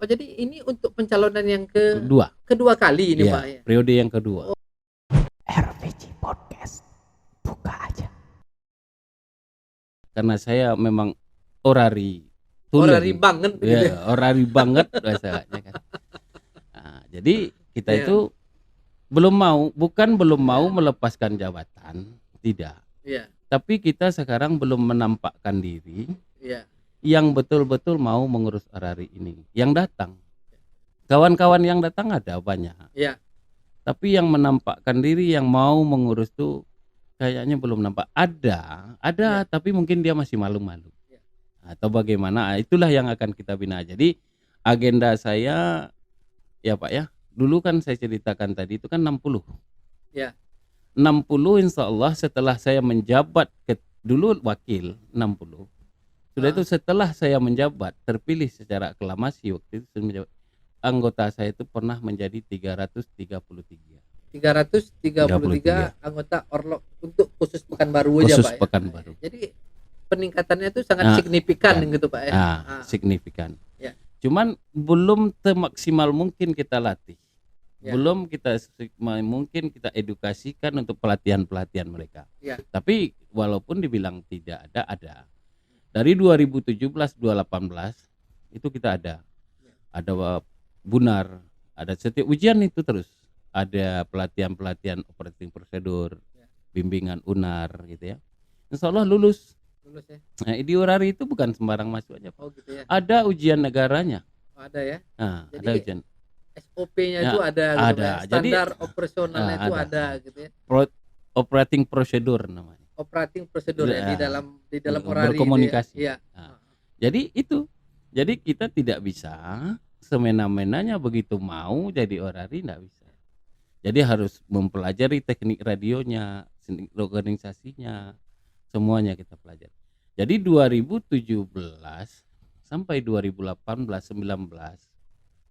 Oh, jadi ini untuk pencalonan yang Kedua. kedua kali ini, Iya, Pak, ya? periode yang kedua. RVG Podcast, buka aja. Karena saya memang orari Orari banget gitu. ya, orari banget bahasanya kan. Nah, jadi kita Iya. itu belum mau melepaskan jabatan, tidak. Iya, Tapi kita sekarang belum menampakkan diri iya. yang betul-betul mau mengurus orari ini. Yang datang, kawan-kawan yang datang ada banyak. Iya. Tapi yang menampakkan diri yang mau mengurus tuh kayaknya belum nampak. Ada, Ya. tapi mungkin dia masih malu-malu. Ya. Atau bagaimana? Itulah yang akan kita bina. Jadi agenda saya ya Pak ya. Dulu kan saya ceritakan tadi itu kan 60. Ya. 60 insya Allah setelah saya menjabat dulu wakil 60. Sudah itu setelah saya menjabat terpilih secara aklamasi waktu itu menjabat, anggota saya itu pernah menjadi 333. 333 anggota Orlok untuk khusus Pekanbaru aja, Khusus Pak. Pekanbaru. Jadi peningkatannya itu sangat signifikan gitu, Pak, ya. Signifikan. Ya. Cuman belum semaksimal mungkin kita latih. Ya. Belum kita mungkin kita edukasikan untuk pelatihan-pelatihan mereka. Ya. Tapi walaupun dibilang tidak ada. Dari 2017-2018 itu kita ada. Ada Bunar, ada setiap ujian itu terus. Ada pelatihan-pelatihan operating prosedur, bimbingan UNAR gitu ya. Insya Allah lulus ya. Nah, di orari itu bukan sembarang masuk aja. Oh, gitu ya. Ada ujian negaranya. Ada ya. Nah, jadi, ada ujian. SOP-nya itu ada. Ada. Gitu, standar operasionalnya itu ada gitu ya. Operating prosedur namanya. Operating prosedur ya di dalam orari berkomunikasi. Ya. Nah, jadi itu. Jadi kita tidak bisa semena-menanya begitu mau jadi orari, tidak bisa. Jadi harus mempelajari teknik radionya, organisasinya, semuanya kita pelajari. Jadi 2017 sampai 2018-19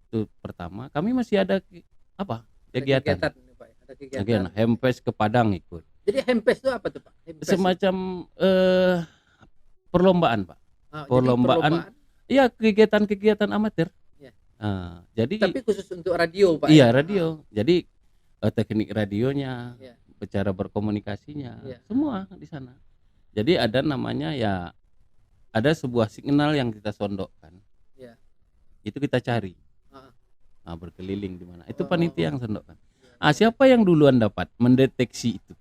itu pertama kami masih ada kegiatan. Ada kegiatan. Hempes ke Padang ikut. Jadi Hempes itu apa tuh, Pak? Hempes semacam perlombaan, Pak. Perlombaan. Iya, kegiatan-kegiatan amatir. Ya. Jadi tapi khusus untuk radio, Pak. Iya, radio. Jadi teknik radionya, cara berkomunikasinya, semua di sana. Jadi ada namanya ya, ada sebuah signal yang kita sondokkan. Ya. Itu kita cari. Berkeliling di mana. Itu panitia yang sondokkan. Siapa yang duluan dapat mendeteksi itu?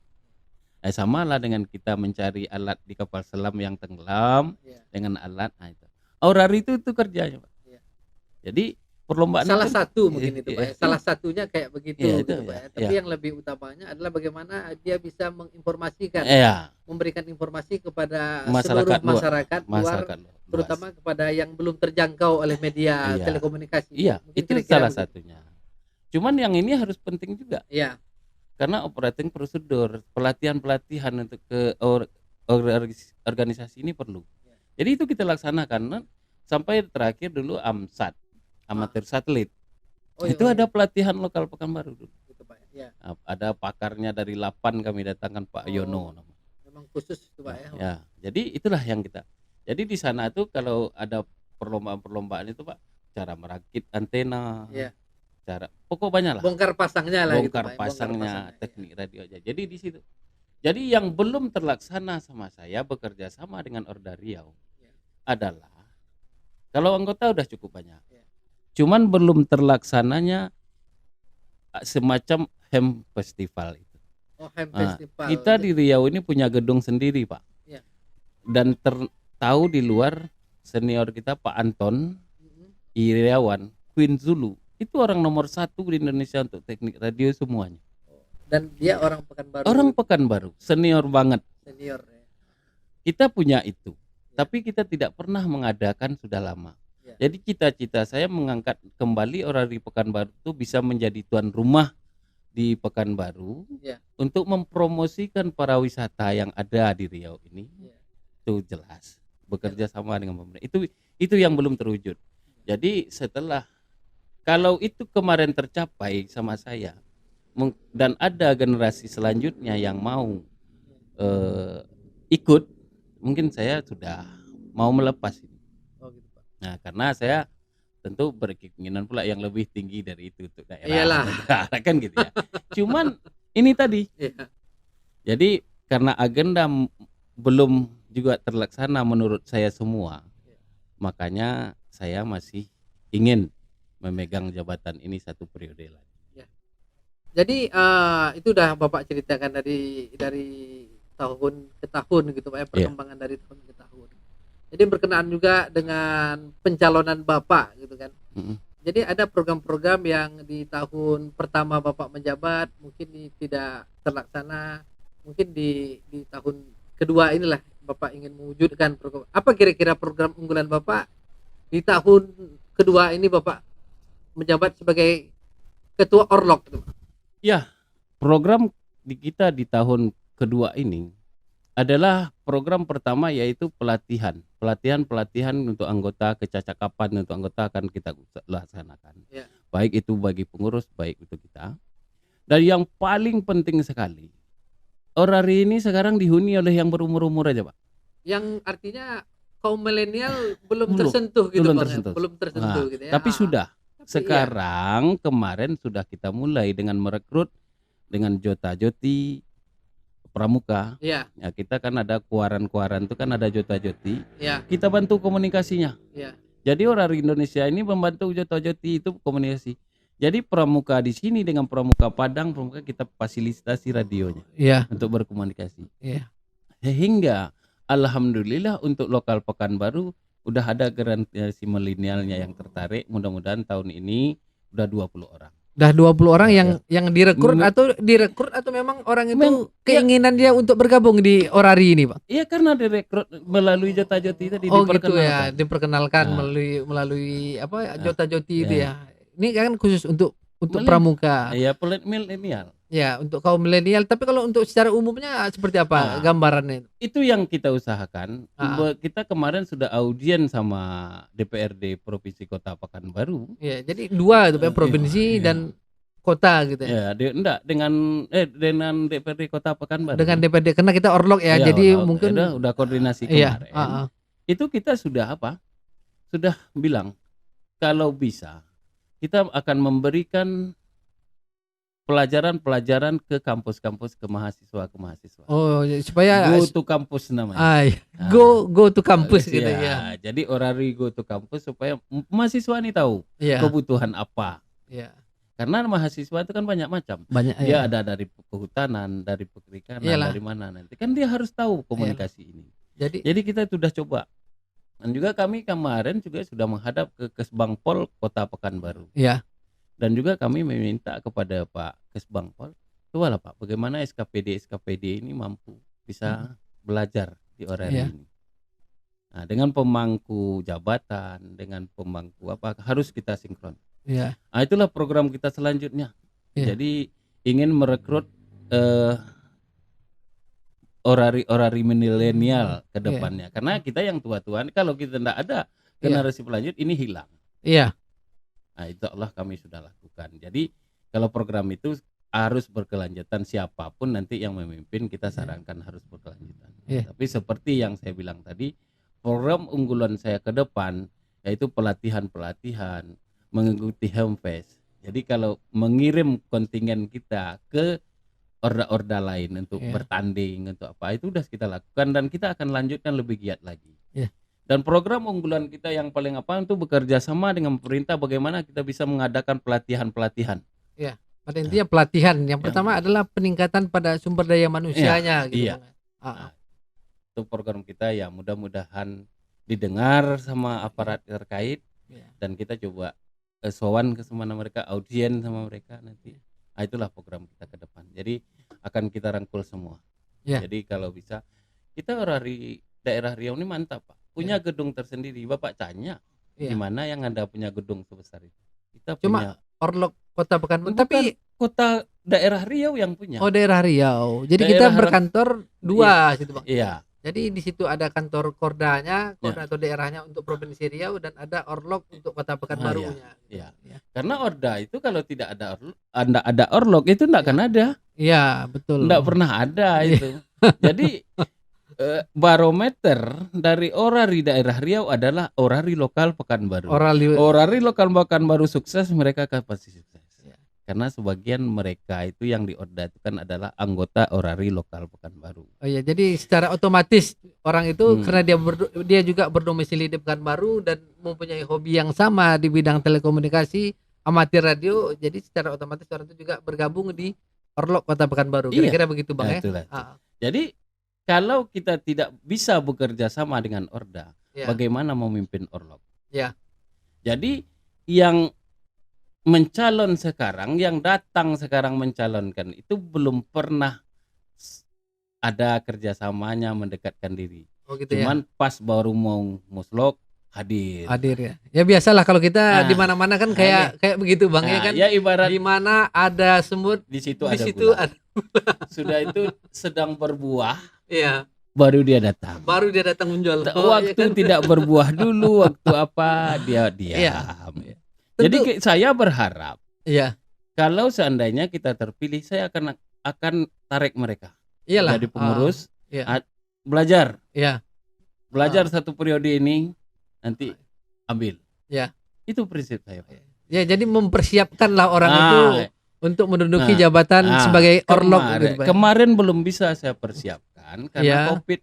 Sama lah dengan kita mencari alat di kapal selam yang tenggelam dengan alat. Itu. Orari itu kerjanya, Pak. Jadi perlombaan salah satu mungkin itu, Pak. Salah satunya kayak begitu, gitu, Pak. Tapi yang lebih utamanya adalah bagaimana dia bisa menginformasikan, memberikan informasi kepada seluruh masyarakat luar, terutama kepada yang belum terjangkau oleh media telekomunikasi. Iya, itu salah satunya. Cuman yang ini harus penting juga. Iya. Karena operating prosedur, pelatihan-pelatihan untuk ke organisasi ini perlu. Jadi itu kita laksanakan sampai terakhir dulu AMSAT. Amatir satelit. Itu ada pelatihan lokal Pekanbaru dulu. Gitu, Pak, ya. Ada pakarnya dari 8 kami datangkan Pak Yono. Memang khusus itu, Pak, ya. Ya, jadi itulah yang kita. Jadi di sana tuh kalau ada perlombaan-perlombaan itu, Pak, cara merakit antena. Ya. Cara pokok banyak lah. Bongkar pasangnya lah. Bongkar pasangnya teknik radio aja. Jadi di situ. Jadi yang belum terlaksana sama saya bekerja sama dengan Orda Riau adalah kalau anggota udah cukup banyak. Cuman belum terlaksananya semacam Hem Festival itu. Hem Festival. Kita di Riau ini punya gedung sendiri, Pak. Ya. Dan tahu di luar senior kita Pak Anton Iriawan, Queen Zulu. Itu orang nomor 1 di Indonesia untuk teknik radio semuanya. Dan dia orang Pekanbaru. Orang Pekanbaru, senior banget. Senior. Ya. Kita punya itu, tapi kita tidak pernah mengadakan sudah lama. Jadi cita-cita saya mengangkat kembali orari Pekanbaru itu bisa menjadi tuan rumah di Pekanbaru untuk mempromosikan para wisata yang ada di Riau ini. Itu jelas bekerja sama dengan pemerintah. Itu yang belum terwujud. Jadi setelah kalau itu kemarin tercapai sama saya dan ada generasi selanjutnya yang mau ikut, mungkin saya sudah mau melepas ini. Nah, karena saya tentu berkeinginan pula yang lebih tinggi dari itu untuk daerah. Iyalah. Kan gitu ya. Cuman ini tadi. Iya. Jadi karena agenda belum juga terlaksana menurut saya semua, makanya saya masih ingin memegang jabatan ini 1 periode lagi. Ya. Jadi itu udah Bapak ceritakan dari tahun ke tahun gitu Pak ya, perkembangan dari tahun ke tahun. Jadi berkenaan juga dengan pencalonan Bapak gitu kan. Jadi ada program-program yang di tahun pertama Bapak menjabat mungkin tidak terlaksana, mungkin di tahun kedua inilah Bapak ingin mewujudkan program. Apa kira-kira program unggulan Bapak di tahun kedua ini Bapak menjabat sebagai ketua Orlok gitu? Ya, program kita di tahun kedua ini adalah program pertama, yaitu pelatihan untuk anggota, kecakapan untuk anggota akan kita laksanakan. Ya. Baik itu bagi pengurus, baik itu kita. Dan yang paling penting sekali, orari ini sekarang dihuni oleh yang berumur-umur aja, Pak. Yang artinya kaum milenial belum tersentuh gitu, belum tersentuh gitu ya. Tapi sudah. Sekarang kemarin sudah kita mulai dengan merekrut dengan jota-joti pramuka. Ya, kita kan ada kuaran-kuaran itu kan ada jota-joti. Ya. Kita bantu komunikasinya. Ya. Jadi orang Indonesia ini membantu jota-joti itu komunikasi. Jadi pramuka di sini dengan pramuka Padang, pramuka kita fasilitasi radionya. Ya. Untuk berkomunikasi. Ya. Sehingga alhamdulillah untuk lokal Pekanbaru udah ada generasi milenialnya yang tertarik. Mudah-mudahan tahun ini udah 20 orang. Udah 20 orang yang direkrut atau memang orang itu keinginan dia untuk bergabung di orari ini, Pak? Iya, karena direkrut melalui jota-joti tadi gitu ya, diperkenalkan melalui apa jota-joti itu ya. Ini kan khusus untuk pramuka. Iya, milenial. Ya, untuk kaum milenial. Tapi kalau untuk secara umumnya seperti apa gambarannya? Itu yang kita usahakan. Kita kemarin sudah audien sama DPRD Provinsi Kota Pekanbaru. Ya, jadi 2 itu provinsi dan kota gitu ya. Enggak dengan DPRD Kota Pekanbaru. Dengan DPRD karena kita Orlok ya. Jadi Orlok. mungkin udah koordinasi kemarin. Itu kita sudah Sudah bilang kalau bisa kita akan memberikan pelajaran ke mahasiswa. Oh, supaya go to kampus namanya. Go to kampus gitu ya. Jadi orari go to kampus supaya mahasiswa ini tahu kebutuhan apa. Iya. Karena mahasiswa itu kan banyak macam. Dia ada dari kehutanan, dari perikanan, dari mana nanti. Kan dia harus tahu komunikasi ini. Jadi kita sudah coba. Dan juga kami kemarin juga sudah menghadap ke Kesbangpol Kota Pekanbaru. Iya. Dan juga kami meminta kepada Pak Kesbangpol, cobalah Pak, bagaimana SKPD ini mampu bisa belajar di orari ini. Nah, dengan pemangku jabatan, dengan pemangku apa harus kita sinkron. Nah, itulah program kita selanjutnya. Jadi ingin merekrut orari milenial ke depannya. Karena kita yang tua-tua, kalau kita tidak ada generasi pelanjut ini hilang. Iya. Nah, itu Allah kami sudah lakukan. Jadi kalau program itu harus berkelanjutan, siapapun nanti yang memimpin kita sarankan harus berkelanjutan. Tapi seperti yang saya bilang tadi, program unggulan saya ke depan yaitu pelatihan, mengikuti Hemfest. Jadi kalau mengirim kontingen kita ke orda-orda lain untuk bertanding, untuk apa, itu sudah kita lakukan dan kita akan lanjutkan lebih giat lagi. Dan program unggulan kita yang paling itu bekerja sama dengan pemerintah, bagaimana kita bisa mengadakan pelatihan. Ya, pada intinya pelatihan. Yang pertama adalah peningkatan pada sumber daya manusianya. Gitu. Itu program kita ya, mudah-mudahan didengar sama aparat terkait dan kita coba sowan ke semana mereka, audien sama mereka nanti. Itulah program kita ke depan. Jadi akan kita rangkul semua. Jadi kalau bisa kita orari daerah Riau ini mantap Pak. Punya gedung tersendiri. Bapak tanya di mana yang Anda punya gedung sebesar itu? Kita cuma punya Orlok Kota Pekanbaru, tapi kota daerah Riau yang punya. Oh, daerah Riau. Jadi kita berkantor 2 situ, Bang. Iya. Jadi di situ ada kantor kordanya, koordinator daerahnya untuk Provinsi Riau, dan ada Orlok untuk Kota Pekanbarunya. Karena Orda itu kalau tidak ada Orlok itu enggak akan ada. Iya, betul. Enggak pernah ada itu. Jadi barometer dari orari daerah Riau adalah orari lokal Pekanbaru. Orari lokal Pekanbaru sukses, mereka pasti sukses. Karena sebagian mereka itu yang di Orda itu kan adalah anggota orari lokal Pekanbaru. Oh iya, jadi secara otomatis orang itu karena dia juga berdomisili di Pekanbaru dan mempunyai hobi yang sama di bidang telekomunikasi, amatir radio, jadi secara otomatis orang itu juga bergabung di Orlok Kota Pekanbaru. Kira-kira begitu Bang ya. Jadi kalau kita tidak bisa bekerja sama dengan Orda, bagaimana memimpin Orlok? Ya. Jadi yang mencalon sekarang, yang datang sekarang mencalonkan itu belum pernah ada kerjasamanya mendekatkan diri. Oh gitu. Cuman pas baru mau muslok hadir ya. Ya biasalah kalau kita di mana-mana kan kayak begitu Bang ya kan. Ya ibarat di mana ada semut di situ ada gula. Sudah itu sedang berbuah. Iya. Baru dia datang menjual. Waktu kan? Tidak berbuah dulu, waktu apa dia diam. Iya. Jadi saya berharap, kalau seandainya kita terpilih, saya akan tarik mereka. Iyalah. Jadi pengurus, belajar, belajar 1 periode ini, nanti ambil. Itu prinsip saya. Ya, jadi mempersiapkanlah orang itu untuk menduduki jabatan sebagai Orlok. Kemarin belum bisa saya persiapkan karena COVID.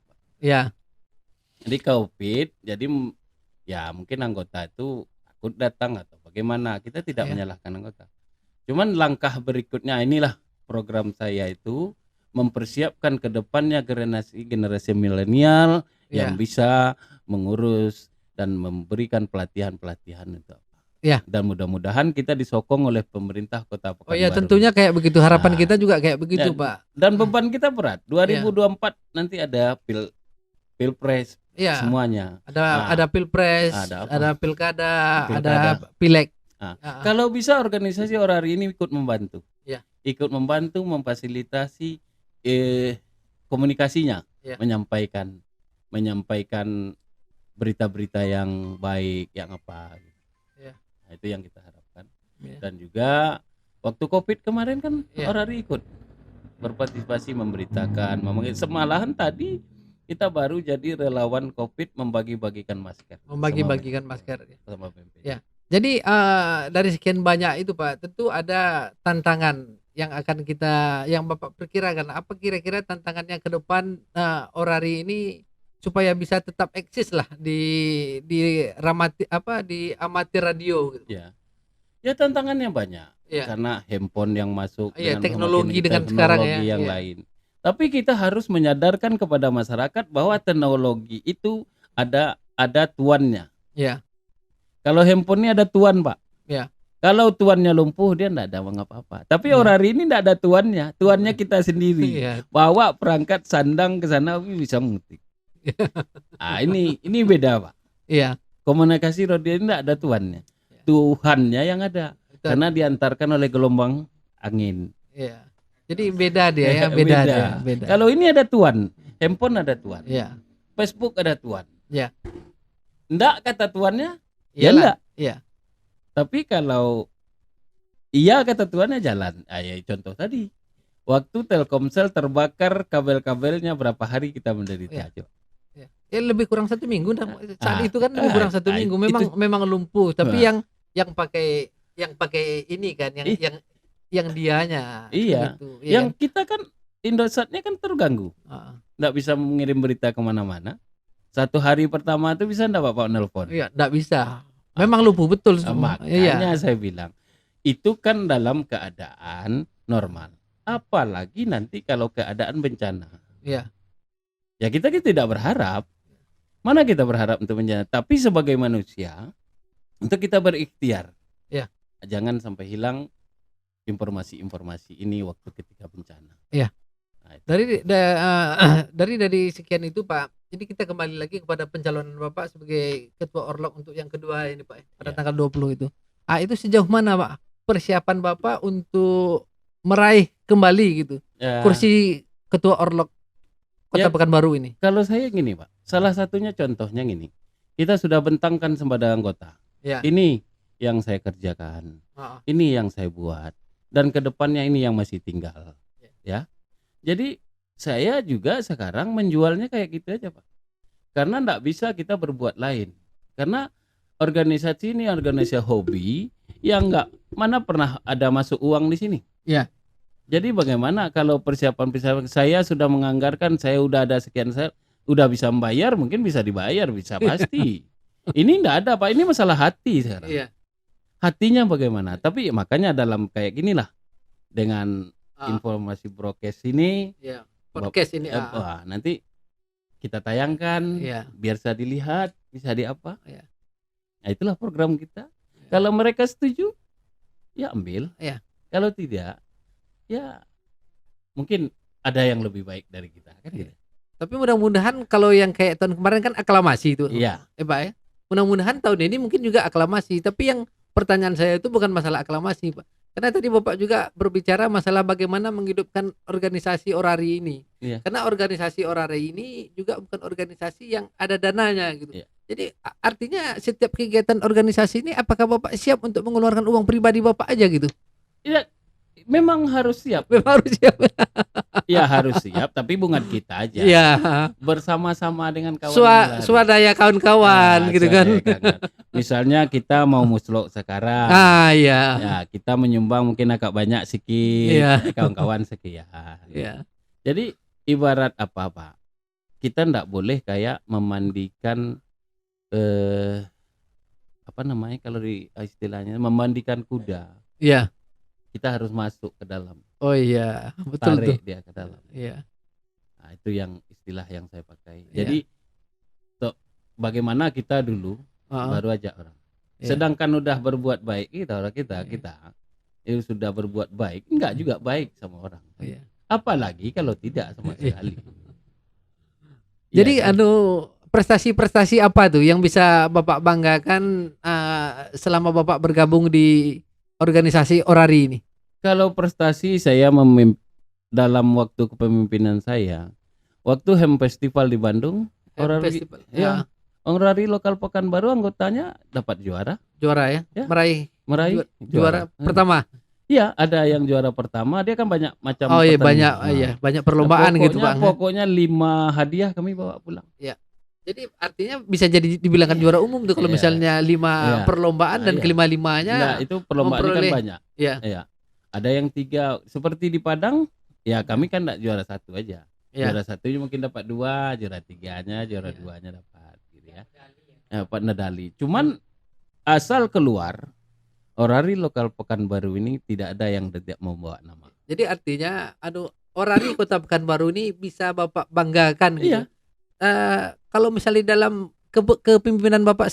Jadi COVID, jadi ya mungkin anggota itu takut datang atau bagaimana, kita tidak menyalahkan anggota. Cuman langkah berikutnya inilah program saya itu mempersiapkan ke depannya generasi milenial yang bisa mengurus dan memberikan pelatihan-pelatihan itu. Dan mudah-mudahan kita disokong oleh pemerintah Kota Pekanbaru. Oh ya, tentunya kayak begitu, harapan kita juga kayak begitu, Pak. Dan beban kita berat. 2024 nanti ada Pilpres. Semuanya ada Pilpres, ada Pilkada, ada Pileg. Kalau bisa organisasi orari ini ikut membantu, ikut membantu memfasilitasi komunikasinya, menyampaikan berita-berita yang baik, yang apa. Nah, itu yang kita harapkan. Dan juga waktu COVID kemarin kan orari ikut berpartisipasi, memberitakan, malahan tadi kita baru jadi relawan COVID membagi-bagikan masker. Sama PMP. Jadi dari sekian banyak itu Pak, tentu ada tantangan yang akan yang Bapak perkirakan. Apa kira-kira tantangannya ke depan orari ini supaya bisa tetap eksis lah di amatir radio gitu. Ya tantangannya banyak. Karena handphone yang masuk dengan teknologi sekarang yang lain. Tapi kita harus menyadarkan kepada masyarakat bahwa teknologi itu ada tuannya. Kalau handphone ini ada tuan, Pak. Kalau tuannya lumpuh, dia enggak ada apa-apa. Tapi orari ini enggak ada tuannya. Tuannya kita sendiri. Bawa perangkat sandang ke sana bisa mengetik. Ini beda, Pak. Komunikasi radio ini enggak ada tuannya. Tuhannya yang ada. Karena diantarkan oleh gelombang angin. Jadi beda dia beda. Kalau ini ada tuan, handphone ada tuan, Facebook ada tuan. Enggak kata tuannya, enggak. Tapi kalau iya kata tuannya jalan. Contoh tadi, waktu Telkomsel terbakar kabel-kabelnya berapa hari kita menderita. Ya lebih kurang 1 minggu. Saat itu kan lebih kurang 1 minggu. Memang lumpuh. Tapi yang pakai ini kan, yang dianya gitu. Yang kita kan Indosatnya kan terganggu, nggak bisa mengirim berita kemana-mana. 1 hari pertama itu bisa nggak Bapak nelpon? Nggak bisa, memang lumpuh betul semua. Makanya saya bilang itu kan dalam keadaan normal, apalagi nanti kalau keadaan bencana. Ya kita tidak berharap, mana kita berharap untuk bencana, tapi sebagai manusia untuk kita berikhtiar, jangan sampai hilang informasi ini waktu ketika bencana. Nah, dari sekian itu Pak, jadi kita kembali lagi kepada pencalonan Bapak sebagai Ketua Orlok untuk yang kedua ini Pak, pada tanggal 20 itu. Itu sejauh mana Pak persiapan Bapak untuk meraih kembali gitu kursi Ketua Orlok Kota Pekanbaru ini? Kalau saya gini Pak, salah satunya contohnya gini, kita sudah bentangkan kepada anggota. Ini yang saya kerjakan, ini yang saya buat, dan kedepannya ini yang masih tinggal. Jadi saya juga sekarang menjualnya kayak gitu aja Pak. Karena enggak bisa kita berbuat lain. Karena organisasi ini organisasi hobi yang enggak mana pernah ada masuk uang di sini. Iya. Jadi bagaimana kalau persiapan saya sudah menganggarkan, saya udah ada sekian, saya udah bisa membayar, mungkin bisa dibayar, bisa pasti. Ini enggak ada Pak, ini masalah hati sekarang. Iya. Hatinya bagaimana? Tapi makanya dalam kayak ginilah dengan informasi broadcast ini, podcast ini wah, nanti kita tayangkan biar bisa dilihat, bisa diapa. Nah, itulah program kita. Kalau mereka setuju, ya ambil. Kalau tidak, ya mungkin ada yang lebih baik dari kita kan gitu. Tapi mudah-mudahan kalau yang kayak tahun kemarin kan aklamasi itu. Iya. Pak ya. Mudah-mudahan tahun ini mungkin juga aklamasi, tapi yang pertanyaan saya itu bukan masalah aklamasi, Pak. Karena tadi Bapak juga berbicara masalah bagaimana menghidupkan organisasi Orari ini. Karena organisasi Orari ini juga bukan organisasi yang ada dananya gitu. Jadi artinya setiap kegiatan organisasi ini apakah Bapak siap untuk mengeluarkan uang pribadi Bapak aja gitu? Iya, memang harus siap. Memang harus siap. Ya harus siap, tapi bukan kita aja. Bersama-sama dengan kawan. Swadaya kawan-kawan gitu kan. Misalnya kita mau musluk sekarang. Ya, kita menyumbang mungkin agak banyak sedikit, kawan-kawan sekian. Jadi ibarat apa Pak? Kita ndak boleh kayak memandikan apa namanya kalau di istilahnya memandikan kuda. Kita harus masuk ke dalam. Oh iya, betul tarik tuh. Dia ke dalam. Nah, itu yang istilah yang saya pakai. Jadi bagaimana kita dulu baru aja orang. Sedangkan udah berbuat baik kita itu sudah berbuat baik, enggak juga baik sama orang. Apalagi kalau tidak sama sekali. Jadi prestasi-prestasi apa tuh yang bisa Bapak banggakan selama Bapak bergabung di organisasi Orari ini? Kalau prestasi saya dalam waktu kepemimpinan saya, waktu HEM Festival di Bandung, Orari Lokal Pekanbaru anggotanya dapat juara ya? Meraih juara pertama. Iya, ada yang juara pertama, dia kan banyak macam banyak perlombaan gitu Pak. Pokoknya 5 hadiah kami bawa pulang. Jadi artinya bisa jadi dibilangkan juara umum tuh kalau misalnya 5 perlombaan dan kelima-limanya. Nah, itu perlombaan kan banyak. Ada yang 3 seperti di Padang, ya kami kan enggak juara 1 aja. Juara 1-nya mungkin dapat 2, juara 3-nya, juara 2-nya dapat gitu ya. Dapat medali. Cuman asal keluar Orari Lokal Pekanbaru ini tidak ada yang tidak membawa nama. Jadi artinya Orari Kota Pekanbaru ini bisa Bapak banggakan gitu. Kalau misalnya dalam kepemimpinan Bapak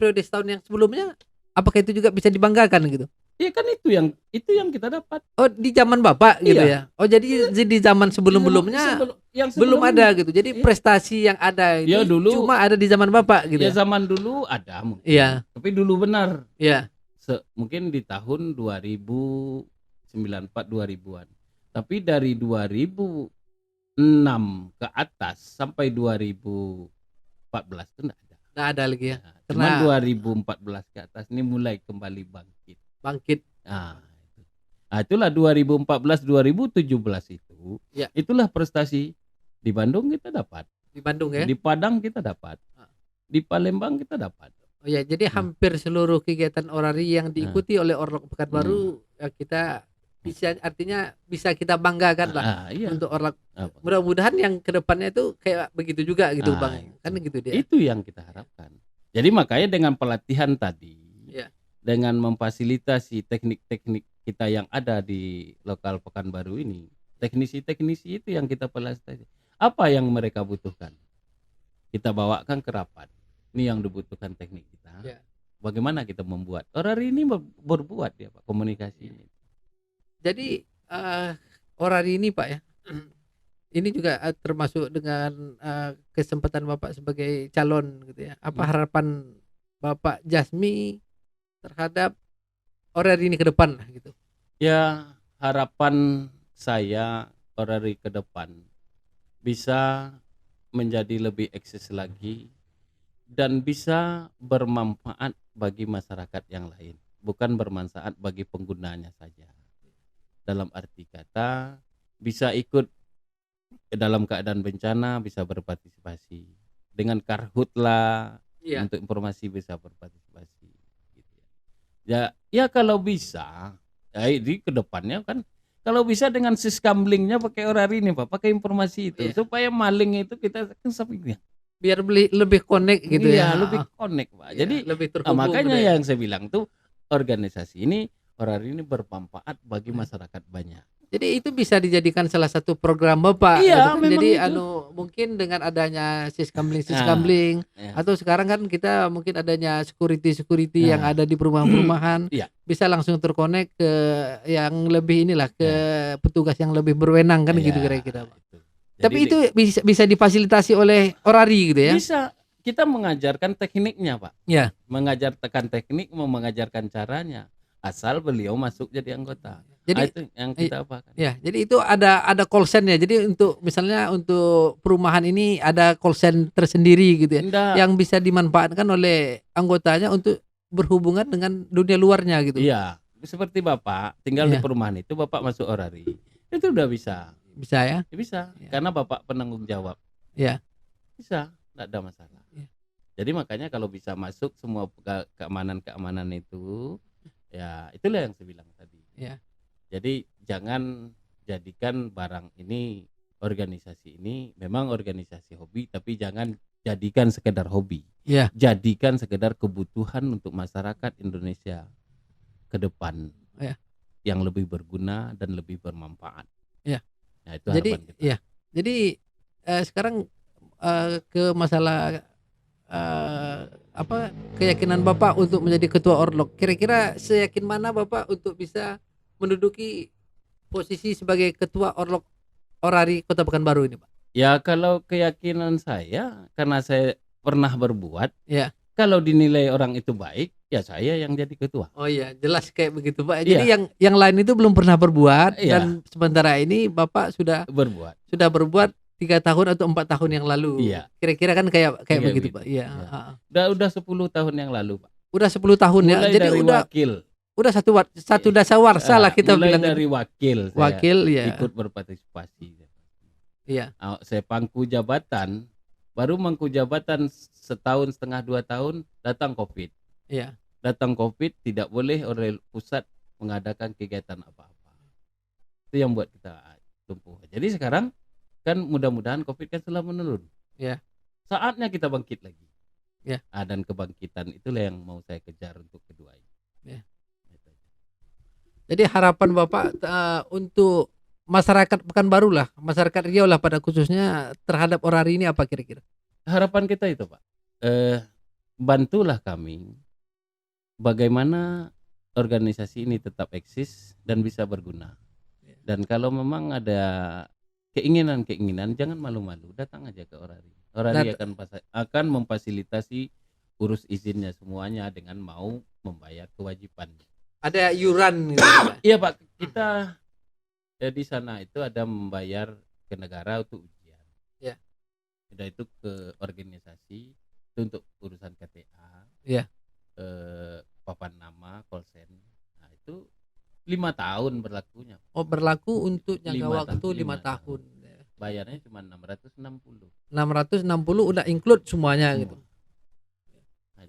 periode setahun yang sebelumnya, apakah itu juga bisa dibanggakan gitu? Iya kan itu yang kita dapat. Oh di zaman Bapak gitu ya. Oh jadi di zaman sebelum-sebelumnya belum ada gitu. Jadi prestasi yang ada itu dulu, cuma ada di zaman Bapak gitu. Ya zaman dulu ada mungkin. Tapi dulu benar. Mungkin di tahun 2094 2000-an. Tapi dari 2006 ke atas sampai 2014 itu enggak ada. Enggak ada lagi ya. Cuma 2014 ke atas ini mulai kembali bangkit. Nah, itulah 2014 2017 itu. Itulah prestasi di Bandung kita dapat. Di Bandung ya. Di Padang kita dapat. Di Palembang kita dapat. Oh ya, jadi hampir seluruh kegiatan Orari yang diikuti oleh Orlok Pekanbaru kita bisa kita banggakan lah untuk Orlok. Mudah-mudahan yang kedepannya itu kayak begitu juga gitu Bang. Kan gitu dia. Itu yang kita harapkan. Jadi makanya dengan pelatihan tadi, dengan memfasilitasi teknik-teknik kita yang ada di lokal Pekanbaru ini, teknisi-teknisi itu yang kita pelajari. Apa yang mereka butuhkan? Kita bawakan ke rapat. Ini yang dibutuhkan teknik kita. Bagaimana kita membuat? Orari ini berbuat ya Pak, komunikasinya. Jadi Orari ini Pak ya, ini juga termasuk dengan kesempatan Bapak sebagai calon gitu ya. Apa harapan Bapak Jasmi terhadap Orari ini ke depan gitu? Ya harapan saya Orari ke depan bisa menjadi lebih eksis lagi dan bisa bermanfaat bagi masyarakat yang lain, bukan bermanfaat bagi penggunanya saja. Dalam arti kata bisa ikut dalam keadaan bencana bisa berpartisipasi. Dengan Karhutla untuk informasi bisa berpartisipasi gitu ya. Ya kalau bisa di kedepannya kan kalau bisa dengan siskamblingnya pakai Orari ini Pak, pakai informasi itu supaya maling itu kita kan sampingnya biar lebih connect gitu ya. Lebih connect Pak. Jadi lebih makanya yang saya bilang tuh organisasi ini Orari ini bermanfaat bagi masyarakat banyak. Jadi itu bisa dijadikan salah satu program Bapak. Iya, gitu. Jadi mungkin dengan adanya siskamling atau sekarang kan kita mungkin adanya security yang ada di perumahan-perumahan bisa langsung terkonek ke yang lebih ke petugas yang lebih berwenang kan gitu kira-kira Pak. Tapi itu bisa difasilitasi oleh Orari gitu ya. Bisa. Kita mengajarkan tekniknya Pak. Ya. Mengajarkan teknik, mengajarkan caranya. Asal beliau masuk jadi anggota. Jadi itu yang kita apakan. Ya, jadi itu ada call center ya. Jadi untuk misalnya untuk perumahan ini ada call center tersendiri gitu ya. Yang bisa dimanfaatkan oleh anggotanya untuk berhubungan dengan dunia luarnya gitu. Iya, seperti Bapak tinggal di perumahan itu Bapak masuk Orari. Itu udah bisa. Bisa ya? Bisa. Karena Bapak penanggung jawab. Iya. Bisa, enggak ada masalah. Ya. Jadi makanya kalau bisa masuk semua keamanan itu ya itulah yang saya bilang tadi. Ya. Jadi jangan jadikan barang ini organisasi ini memang organisasi hobi tapi jangan jadikan sekedar hobi. Ya. Jadikan sekedar kebutuhan untuk masyarakat Indonesia ke depan. Ya. Yang lebih berguna dan lebih bermanfaat. Ya. Nah, itu harapan kita. Ya. Jadi sekarang ke masalah keyakinan Bapak untuk menjadi ketua Orlok. Kira-kira seyakin mana Bapak untuk bisa menduduki posisi sebagai ketua Orlok Orari Kota Pekanbaru ini Pak? Ya kalau keyakinan saya karena saya pernah berbuat. Ya. Kalau dinilai orang itu baik, ya saya yang jadi ketua. Oh iya, jelas kayak begitu Pak. Jadi yang lain itu belum pernah berbuat dan sementara ini Bapak sudah berbuat 3 tahun atau 4 tahun yang lalu. Iya. Kira-kira kan kayak begitu Pak. Iya. Udah 10 tahun yang lalu Pak. Udah 10 tahun ya. Mulai Jadi dari wakil. Udah satu dasawarsa lah kita mulai bilang. Dari wakil ya. Ikut berpartisipasi. Iya. Saya pangku jabatan, baru mangku jabatan setahun setengah 2 tahun datang Covid. Iya. Datang Covid tidak boleh oleh pusat mengadakan kegiatan apa-apa. Itu yang buat kita tumpuh. Jadi sekarang kan mudah-mudahan Covid kan sudah menurun. Ya. Saatnya kita bangkit lagi. Ya. Dan kebangkitan itulah yang mau saya kejar untuk kedua ini. Ya. Jadi harapan Bapak untuk masyarakat Pekanbaru lah, masyarakat Riau lah pada khususnya terhadap Orari ini apa kira-kira? Harapan kita itu Pak, bantulah kami bagaimana organisasi ini tetap eksis dan bisa berguna. Dan kalau memang ada keinginan jangan malu-malu, datang aja ke Orari. Orari akan memfasilitasi urus izinnya semuanya dengan mau membayar kewajiban. Ada iuran gitu. Iya Pak, kita di sana itu ada membayar ke negara untuk ujian. Ya. Sudah itu ke organisasi itu untuk urusan KTA. Ya. Papan nama, kolsen. Nah, itu 5 tahun berlakunya. Oh, berlaku untuk jangka waktu 5 tahun. Bayarnya cuma 660. 660 udah include semuanya gitu. Nah,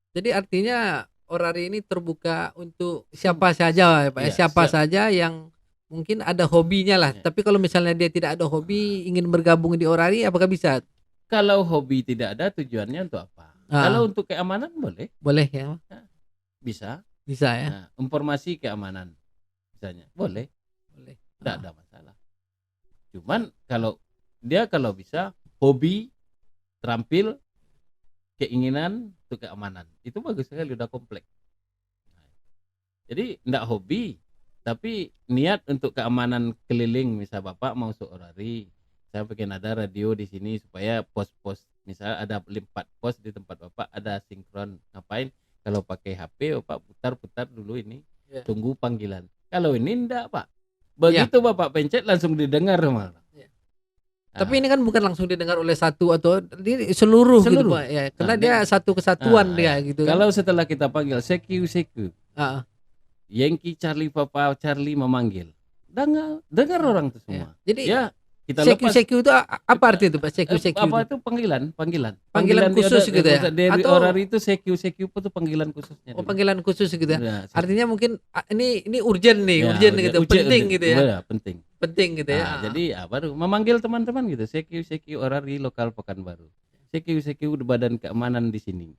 jadi artinya Orari ini terbuka untuk siapa saja ya Pak. Siapa saja yang mungkin ada hobinya lah. Tapi kalau misalnya dia tidak ada hobi, ingin bergabung di Orari, apakah bisa? Kalau hobi tidak ada, tujuannya untuk apa? Kalau untuk keamanan boleh. Boleh ya. Bisa. Bisa ya. Nah, informasi keamanan misalnya boleh. Tidak ada masalah. Cuman kalau bisa hobi, terampil, keinginan untuk keamanan itu bagus sekali, udah kompleks. Jadi enggak hobi tapi niat untuk keamanan keliling. Misal Bapak mau Orari, saya bikin ada radio di sini supaya pos-pos, misalnya ada 4 pos di tempat Bapak ada sinkron. Ngapain? Kalau pakai HP Bapak putar-putar dulu ini, tunggu panggilan. Kalau ini enggak Pak, begitu Bapak pencet langsung didengar malah. Tapi ini kan bukan langsung didengar oleh satu atau ini seluruh. Gitu Pak ya. Karena dia satu kesatuan dia gitu. Kalau setelah kita panggil seku Yankee Charlie Papa Charlie memanggil, dengar orang itu semua. Jadi kita lepas. Seku itu apa arti itu Pak? Seku Apa itu panggilan khusus gitu ya? Dari orari itu seku itu panggilan khususnya. Oh, panggilan khusus gitu ya. Artinya mungkin ini urgent nih, urgent gitu, penting gitu ya. Penting gitu ya. Jadi baru memanggil teman-teman gitu, seku orari lokal Pekanbaru. Seku badan keamanan di sini.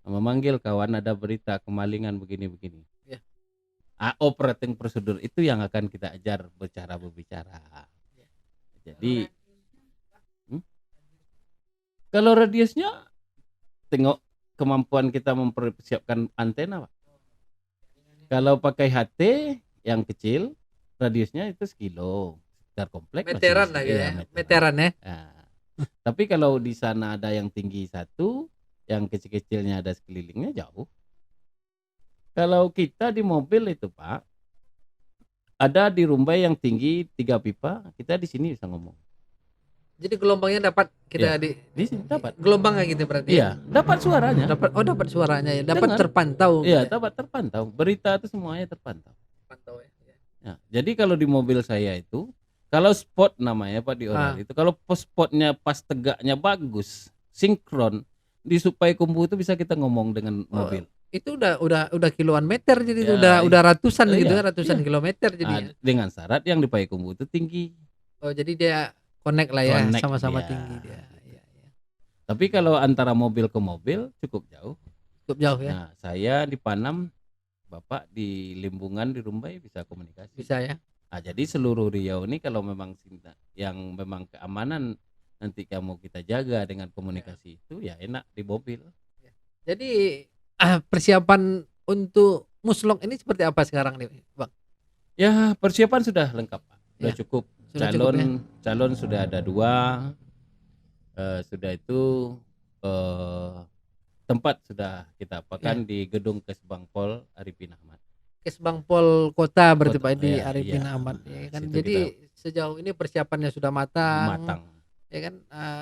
Memanggil kawan ada berita kemalingan begini-begini. Ya. Operating prosedur itu yang akan kita ajar berbicara. Jadi kalau radiusnya tengok kemampuan kita mempersiapkan antena, Pak. Kalau pakai HT yang kecil radiusnya itu 1 kilo, sekitar kompleks meteran lah ya, meteran ya. Tapi kalau di sana ada yang tinggi 1, yang kecil-kecilnya ada sekelilingnya jauh. Kalau kita di mobil itu, Pak, ada di Rumbai yang tinggi 3 pipa, kita di sini bisa ngomong. Jadi gelombangnya dapat kita di sini dapat. Gelombangnya gitu berarti. Iya, dapat suaranya. Dapat suaranya ya. Dapat terpantau. Iya, dapat terpantau. Berita itu semuanya terpantau. Ya, jadi kalau di mobil saya itu, kalau spot namanya Pak di orari itu, kalau spotnya pas tegaknya bagus, sinkron, di Supai Kumbu itu bisa kita ngomong dengan mobil. Itu udah kiloan meter jadi ya, udah ratusan gitu ya, ratusan kilometer jadi. Dengan syarat yang di Payakumbuh itu tinggi. Oh, jadi dia connect lah ya, sama-sama tinggi dia. Ya. Tapi kalau antara mobil ke mobil cukup jauh. Cukup jauh ya. Nah, saya di Panam, Bapak di Limbungan di Rumbai bisa komunikasi. Bisa ya. Nah, jadi seluruh Riau ini kalau memang yang memang keamanan nanti kamu kita jaga dengan komunikasi itu ya enak di mobil. Jadi persiapan untuk muslok ini seperti apa sekarang nih, Bang? Ya, persiapan sudah lengkap, Pak. Sudah cukup. Calon sudah ada 2. Sudah itu tempat sudah kita apakan di gedung Kesbangpol Arifin Ahmad. Kesbangpol Kota berarti Pak di Arifin Ahmad ya kan. Jadi sejauh ini persiapannya sudah matang. Ya kan,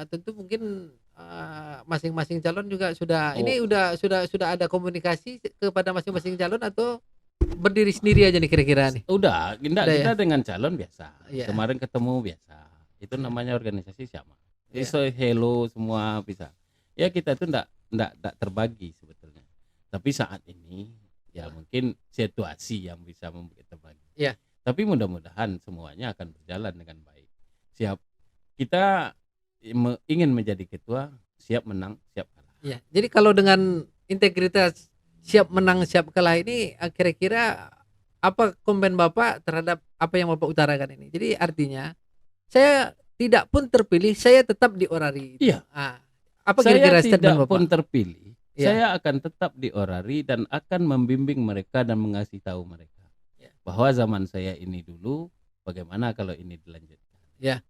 tentu mungkin masing-masing calon juga sudah ini sudah ada komunikasi kepada masing-masing calon atau berdiri sendiri aja nih kira-kira nih? Udah kita dengan calon biasa. Kemarin ketemu biasa. Itu namanya organisasi sama. So hello semua bisa. Ya kita itu enggak terbagi sebetulnya. Tapi saat ini ya mungkin situasi yang bisa membuat terbagi. Iya. Tapi mudah-mudahan semuanya akan berjalan dengan baik. Siap. Kita ingin menjadi ketua, siap menang, siap kalah. Ya, jadi kalau dengan integritas siap menang, siap kalah ini kira-kira apa komen Bapak terhadap apa yang Bapak utarakan ini? Jadi artinya saya tidak pun terpilih, saya tetap di orari. Iya. Apa kira-kira statement Bapak? Saya tidak pun terpilih, saya akan tetap di orari dan akan membimbing mereka dan mengasih tahu mereka bahwa zaman saya ini dulu, bagaimana kalau ini dilanjutkan. Ya.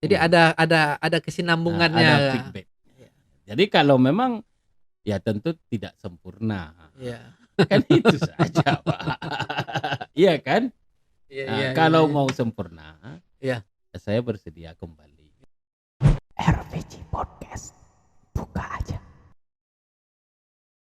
Jadi ada kesinambungannya. Ada feedback. Jadi kalau memang ya tentu tidak sempurna. Ya. Kan itu saja, Pak. Iya kan? Kalau mau sempurna, saya bersedia kembali. RVG Podcast.